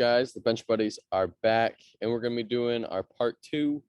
guys? The Bench Buddies are back, and we're going to be doing our part 2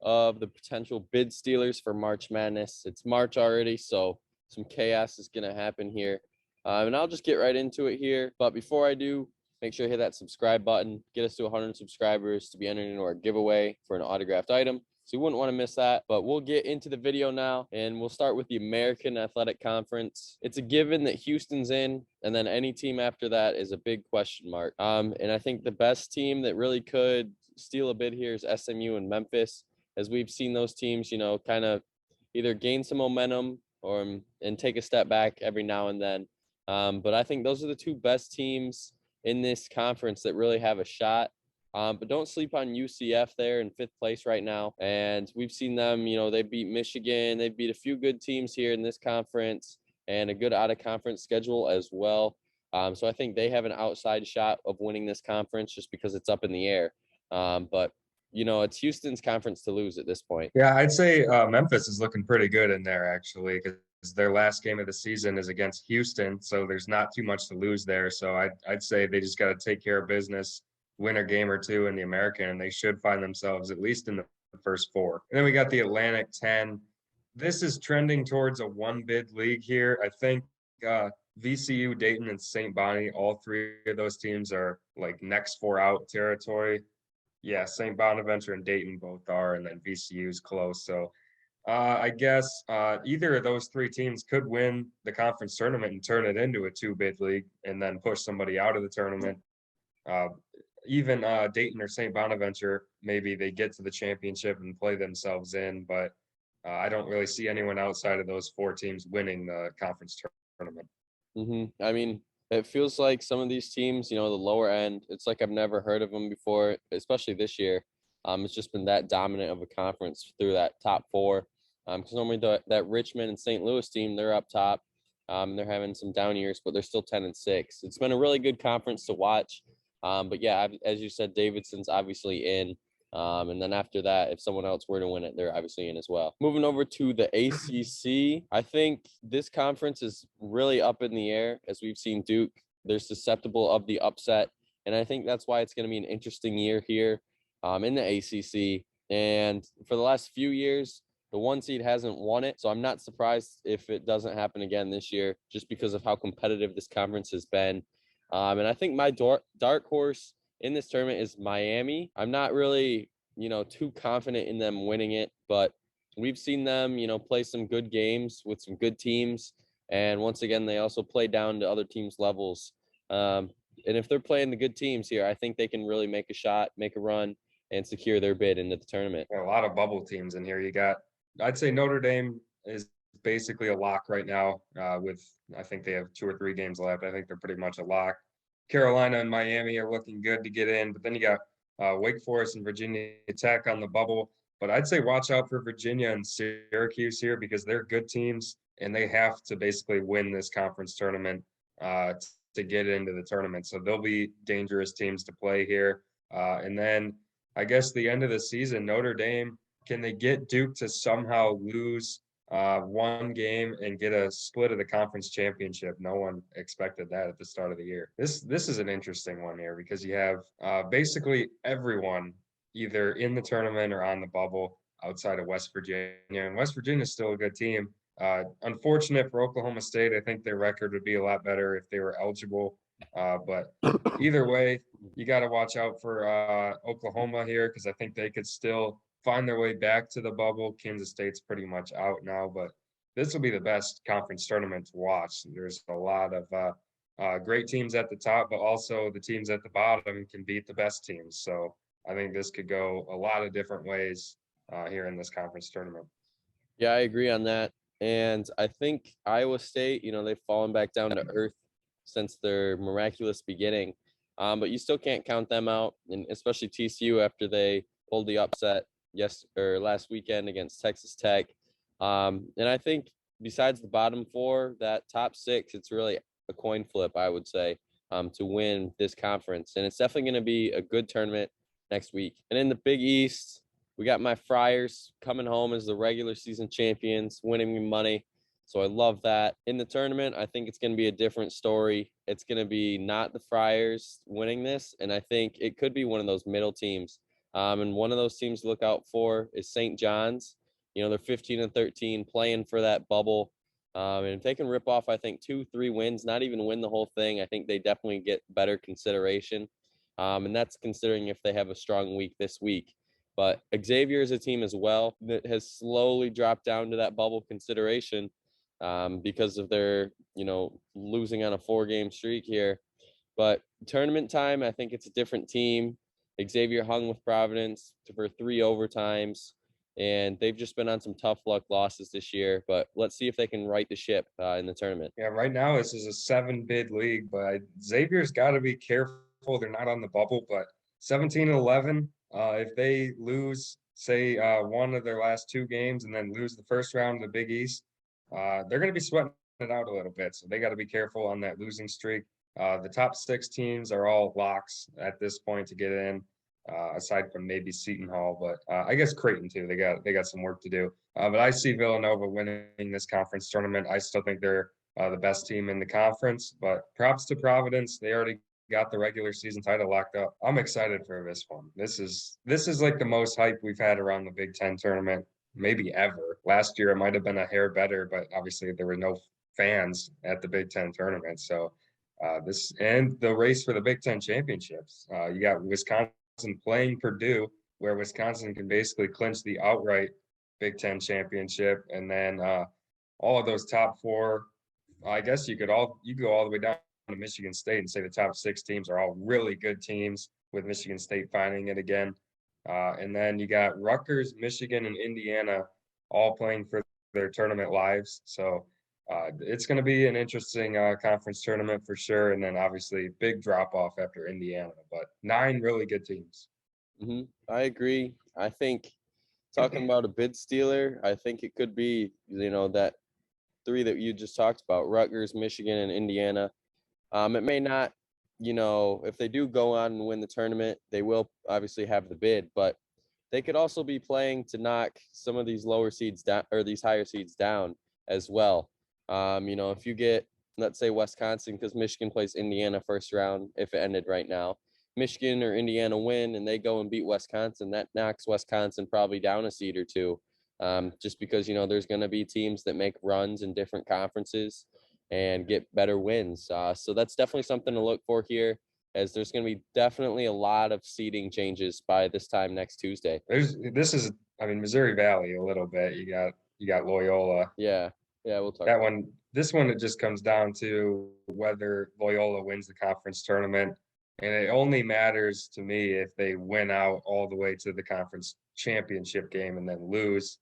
of the potential bid stealers for March Madness. It's March already, so some chaos is going to happen here. And I'll just get right into it here. But before I do, make sure to hit that subscribe button. Get us to 100 subscribers to be entered into our giveaway for an autographed item. So you wouldn't want to miss that. But we'll get into the video now, and we'll start with the American Athletic Conference. It's a given that Houston's in, and then any team after that is a big question mark. And I think the best team that really could steal a bid here is SMU and Memphis, as we've seen those teams, kind of either gain some momentum and take a step back every now and then. But I think those are the two best teams in this conference that really have a shot. But don't sleep on UCF there in 5th place right now. And we've seen them, they beat Michigan. They beat a few good teams here in this conference and a good out-of-conference schedule as well. So I think they have an outside shot of winning this conference just because it's up in the air. But it's Houston's conference to lose at this point. Yeah, I'd say Memphis is looking pretty good in there, actually, because their last game of the season is against Houston. So there's not too much to lose there. So I'd say they just got to take care of business, win a game or two in the American, and they should find themselves at least in the first 4. And then we got the Atlantic 10. This is trending towards a one-bid league here. I think VCU, Dayton, and St. Bonnie, all 3 of those teams are like next 4 out territory. Yeah, St. Bonaventure and Dayton both are, and then VCU is close. So I guess either of those 3 teams could win the conference tournament and turn it into a 2-bid league and then push somebody out of the tournament. Even Dayton or St. Bonaventure, maybe they get to the championship and play themselves in, but I don't really see anyone outside of those 4 teams winning the conference tournament. I mean, it feels like some of these teams, the lower end, it's like I've never heard of them before, especially this year. It's just been that dominant of a conference through that top 4. Because normally that Richmond and St. Louis team, they're up top. They're having some down years, but they're still 10-6. It's been a really good conference to watch. But yeah, as you said, Davidson's obviously in. And then after that, if someone else were to win it, they're obviously in as well. Moving over to the ACC, I think this conference is really up in the air. As we've seen Duke, they're susceptible of the upset. And I think that's why it's going to be an interesting year here in the ACC. And for the last few years, the 1 seed hasn't won it. So I'm not surprised if it doesn't happen again this year, just because of how competitive this conference has been. And I think my dark horse in this tournament is Miami. I'm not really, too confident in them winning it, but we've seen them, play some good games with some good teams. And once again, they also play down to other teams' levels. And if they're playing the good teams here, I think they can really make a shot, make a run, and secure their bid into the tournament. A lot of bubble teams in here. I'd say Notre Dame is basically a lock right now I think they have 2 or 3 games left. I think they're pretty much a lock. Carolina and Miami are looking good to get in, but then you got Wake Forest and Virginia Tech on the bubble. But I'd say watch out for Virginia and Syracuse here because they're good teams and they have to basically win this conference tournament to get into the tournament. So they'll be dangerous teams to play here. And then I guess the end of the season, Notre Dame, can they get Duke to somehow lose 1 game and get a split of the conference championship? No one expected that at the start of the year. This is an interesting one here because you have basically everyone either in the tournament or on the bubble outside of West Virginia. And West Virginia is still a good team. Unfortunate for Oklahoma State. I think their record would be a lot better if they were eligible. But either way, you got to watch out for Oklahoma here because I think they could still find their way back to the bubble. Kansas State's pretty much out now, but this will be the best conference tournament to watch. There's a lot of great teams at the top, but also the teams at the bottom can beat the best teams. So I think this could go a lot of different ways here in this conference tournament. Yeah, I agree on that. And I think Iowa State, they've fallen back down to earth since their miraculous beginning. But you still can't count them out, and especially TCU after they pulled the upset last weekend against Texas Tech. And I think besides the bottom 4, that top 6, it's really a coin flip, I would say, to win this conference. And it's definitely going to be a good tournament next week. And in the Big East, we got my Friars coming home as the regular season champions, winning me money. So I love that. In the tournament, I think it's going to be a different story. It's going to be not the Friars winning this, and I think it could be one of those middle teams. And one of those teams to look out for is St. John's. They're 15-13, playing for that bubble. And if they can rip off, I think 2-3 wins, not even win the whole thing, I think they definitely get better consideration. And that's considering if they have a strong week this week. But Xavier is a team as well that has slowly dropped down to that bubble consideration because of their, losing on a 4-game streak here. But tournament time, I think it's a different team. Xavier hung with Providence for 3 overtimes, and they've just been on some tough luck losses this year. But let's see if they can right the ship in the tournament. Yeah, right now this is a 7-bid league, but Xavier's got to be careful. They're not on the bubble, but 17-11. If they lose, say, one of their last 2 games and then lose the first round of the Big East, they're going to be sweating it out a little bit. So they got to be careful on that losing streak. The top 6 teams are all locks at this point to get in, aside from maybe Seton Hall, but I guess Creighton too. They got some work to do. But I see Villanova winning this conference tournament. I still think they're the best team in the conference, but props to Providence. They already got the regular season title locked up. I'm excited for this one. This is like the most hype we've had around the Big Ten tournament, maybe ever. Last year it might have been a hair better, but obviously there were no fans at the Big Ten tournament. So this and the race for the Big Ten championships. You got Wisconsin playing Purdue, where Wisconsin can basically clinch the outright Big Ten championship, and then all of those top 4. I guess you go all the way down to Michigan State and say the top 6 teams are all really good teams, with Michigan State finding it again. And then you got Rutgers, Michigan, and Indiana all playing for their tournament lives. So it's going to be an interesting conference tournament for sure. And then obviously big drop off after Indiana, but 9 really good teams. I agree. I think talking about a bid stealer, I think it could be, that 3 that you just talked about, Rutgers, Michigan, and Indiana. It may not, if they do go on and win the tournament, they will obviously have the bid, but they could also be playing to knock some of these lower seeds down or these higher seeds down as well. If you get, let's say, Wisconsin, because Michigan plays Indiana first round, if it ended right now, Michigan or Indiana win and they go and beat Wisconsin, that knocks Wisconsin probably down a seed or 2. Just because, there's going to be teams that make runs in different conferences and get better wins. So that's definitely something to look for here, as there's going to be definitely a lot of seeding changes by this time next Tuesday. Missouri Valley a little bit. You got Loyola. Yeah, we'll talk that one. This one, it just comes down to whether Loyola wins the conference tournament, and it only matters to me if they win out all the way to the conference championship game and then lose.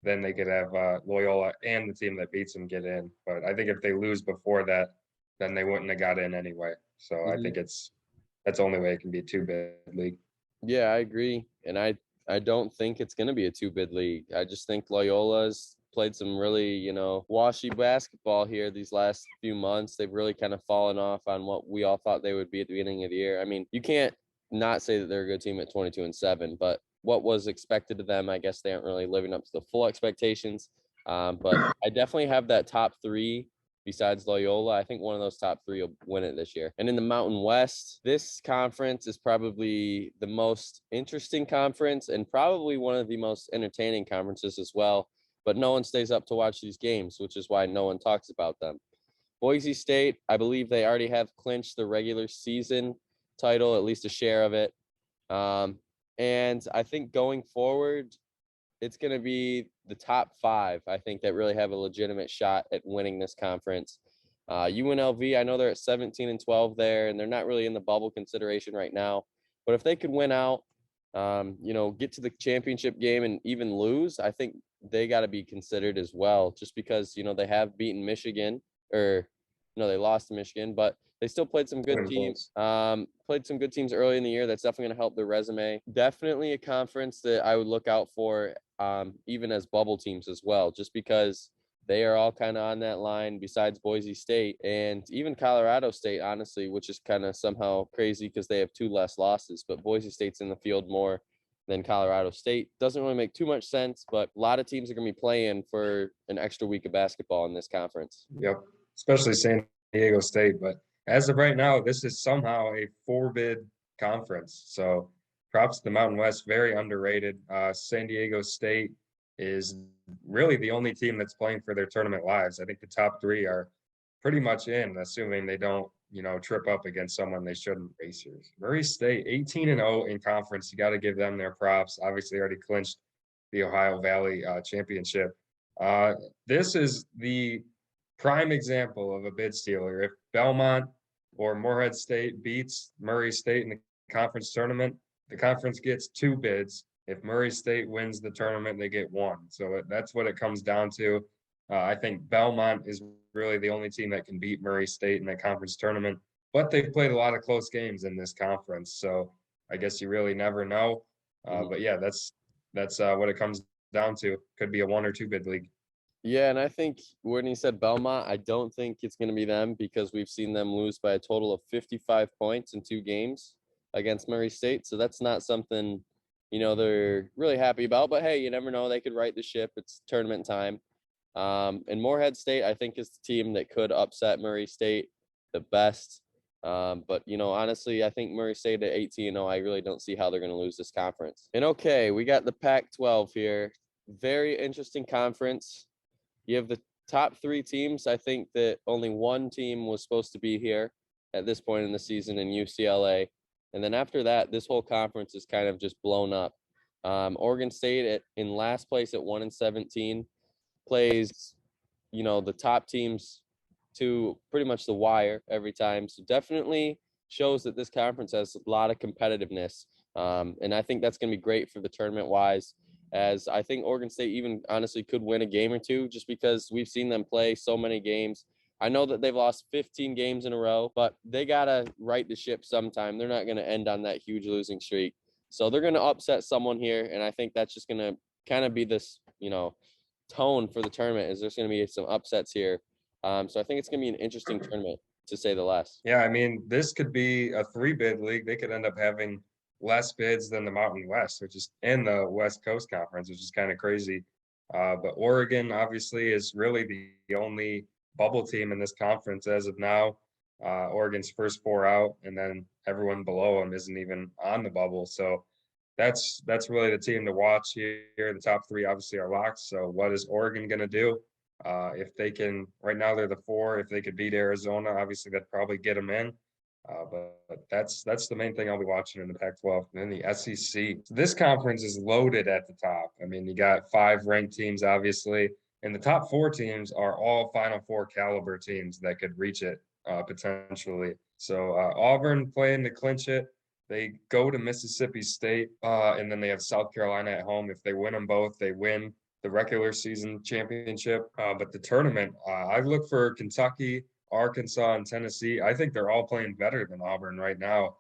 Then they could have Loyola and the team that beats them get in. But I think if they lose before that, then they wouldn't have got in anyway. So I think that's the only way it can be a 2-bid league. Yeah, I agree. And I don't think it's going to be a 2-bid league. I just think Loyola's played some really, washy basketball here these last few months. They've really kind of fallen off on what we all thought they would be at the beginning of the year. I mean, you can't not say that they're a good team at 22-7, but what was expected of them, I guess they aren't really living up to the full expectations. But I definitely have that top 3 besides Loyola. I think one of those top 3 will win it this year. And in the Mountain West, this conference is probably the most interesting conference and probably one of the most entertaining conferences as well. But no one stays up to watch these games, which is why no one talks about them. Boise State, I believe they already have clinched the regular season title, at least a share of it. And I think going forward, it's going to be the top 5, I think, that really have a legitimate shot at winning this conference. UNLV, I know they're at 17-12 there, and they're not really in the bubble consideration right now. But if they could win out, get to the championship game and even lose, I think they got to be considered as well, just because, they have beaten Michigan, or they lost to Michigan, but they still played some good teams. Played some good teams early in the year. That's definitely going to help their resume. Definitely a conference that I would look out for, even as bubble teams as well, just because they are all kind of on that line besides Boise State and even Colorado State, honestly, which is kind of somehow crazy because they have 2 less losses. But Boise State's in the field more then Colorado State. Doesn't really make too much sense, but a lot of teams are going to be playing for an extra week of basketball in this conference. Yep, especially San Diego State. But as of right now, this is somehow a four-bid conference. So props to the Mountain West, very underrated. San Diego State is really the only team that's playing for their tournament lives. I think the top three are pretty much in, assuming they don't, trip up against someone they shouldn't. Racers. Murray State, 18-0 in conference. You got to give them their props. Obviously, already clinched the Ohio Valley championship. This is the prime example of a bid stealer. If Belmont or Morehead State beats Murray State in the conference tournament, the conference gets two bids. If Murray State wins the tournament, they get one. So that's what it comes down to. I think Belmont is really the only team that can beat Murray State in that conference tournament, but they've played a lot of close games in this conference. So I guess you really never know. But yeah, that's what it comes down to. Could be a 1 or 2 bid league. Yeah, and I think when he said Belmont, I don't think it's going to be them because we've seen them lose by a total of 55 points in 2 games against Murray State. So that's not something, they're really happy about. But hey, you never know. They could right the ship. It's tournament time. And Morehead State, I think, is the team that could upset Murray State the best. But, honestly, I think Murray State at 18-0, I really don't see how they're going to lose this conference. And okay, we got the Pac-12 here. Very interesting conference. You have the top 3 teams. I think that only one team was supposed to be here at this point in the season in UCLA. And then after that, this whole conference is kind of just blown up. Oregon State in last place at 1-17 plays, the top teams to pretty much the wire every time. So definitely shows that this conference has a lot of competitiveness. And I think that's going to be great for the tournament wise, as I think Oregon State even honestly could win a game or two just because we've seen them play so many games. I know that they've lost 15 games in a row, but they got to right the ship sometime. They're not going to end on that huge losing streak. So they're going to upset someone here. And I think that's just going to kind of be this, tone for the tournament is there's going to be some upsets here. So I think it's going to be an interesting tournament to say the least. Yeah, I mean, this could be a 3-bid league. They could end up having less bids than the Mountain West, which is in the West Coast Conference, which is kind of crazy. But Oregon obviously is really the only bubble team in this conference as of now. Oregon's first 4 out, and then everyone below them isn't even on the bubble. So that's really the team to watch here. The top 3 obviously are locked. So what is Oregon going to do? If they can, right now they're the 4. If they could beat Arizona, obviously that'd probably get them in. But that's the main thing I'll be watching in the Pac-12. And then the SEC. This conference is loaded at the top. I mean, you got 5 ranked teams, obviously, and the top 4 teams are all Final Four caliber teams that could reach it potentially. So Auburn playing to clinch it. They go to Mississippi State, and then they have South Carolina at home. If they win them both, they win the regular season championship. But the tournament, I look for Kentucky, Arkansas, and Tennessee. I think they're all playing better than Auburn right now,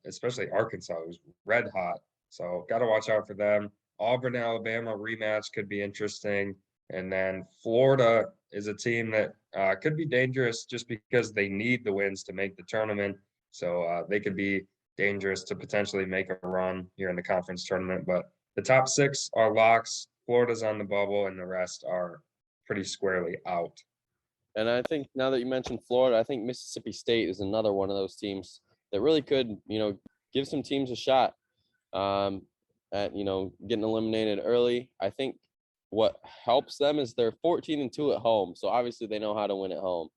especially Arkansas, who's red hot. So got to watch out for them. Auburn, Alabama rematch could be interesting. And then Florida is a team that could be dangerous just because they need the wins to make the tournament. So they could be dangerous to potentially make a run here in the conference tournament. But the top 6 are locks. Florida's on the bubble, and the rest are pretty squarely out. And I think now that you mentioned Florida, I think Mississippi State is another one of those teams that really could, give some teams a shot at, getting eliminated early. I think what helps them is they're 14-2 at home. So obviously they know how to win at home.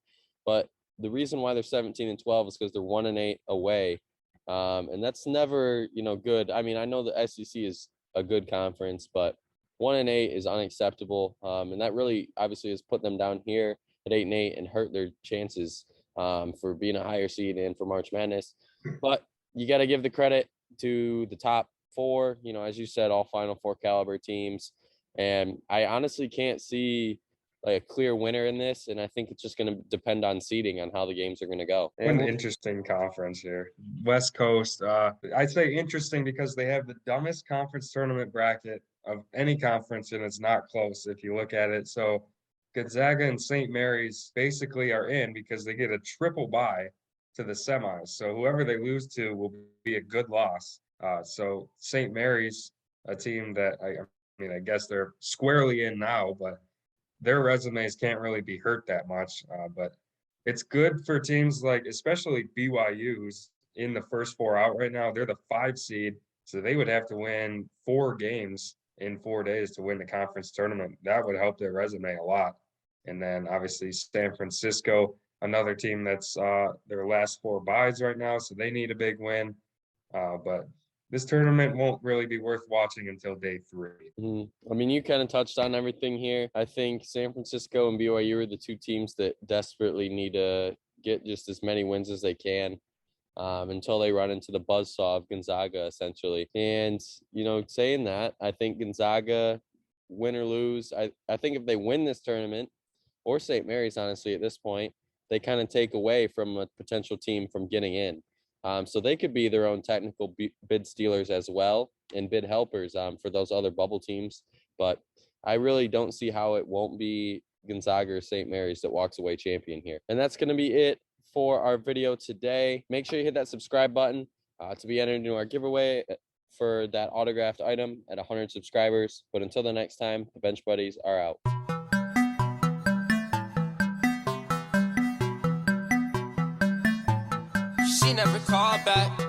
But the reason why they're 17-12 is because they're 1-8 away. And that's never, good. I mean, I know the SEC is a good conference, but 1-8 is unacceptable. And that really obviously has put them down here at 8-8 and hurt their chances for being a higher seed and for March Madness. But you got to give the credit to the top 4, as you said, all Final Four caliber teams. And I honestly can't see like a clear winner in this. And I think it's just going to depend on seeding on how the games are going to go. What an interesting conference here. West Coast, I'd say interesting because they have the dumbest conference tournament bracket of any conference, and it's not close if you look at it. So Gonzaga and St. Mary's basically are in because they get a triple bye to the semis. So whoever they lose to will be a good loss. So St. Mary's, a team that I mean, I guess they're squarely in now, but their resumes can't really be hurt that much. But it's good for teams like, especially BYU, who's in the first four out right now. They're the 5 seed, so they would have to win 4 games in 4 days to win the conference tournament. That would help their resume a lot. And then obviously San Francisco, another team that's their last 4 byes right now, so they need a big win. But this tournament won't really be worth watching until day 3. I mean, you kind of touched on everything here. I think San Francisco and BYU are the two teams that desperately need to get just as many wins as they can until they run into the buzzsaw of Gonzaga, essentially. And, saying that, I think Gonzaga, win or lose, I think if they win this tournament, or St. Mary's, honestly, at this point, they kind of take away from a potential team from getting in. So they could be their own technical bid stealers as well and bid helpers for those other bubble teams. But I really don't see how it won't be Gonzaga or St. Mary's that walks away champion here. And that's going to be it for our video today. Make sure you hit that subscribe button to be entered into our giveaway for that autographed item at 100 subscribers. But until the next time, the Bench Buddies are out. She never called back.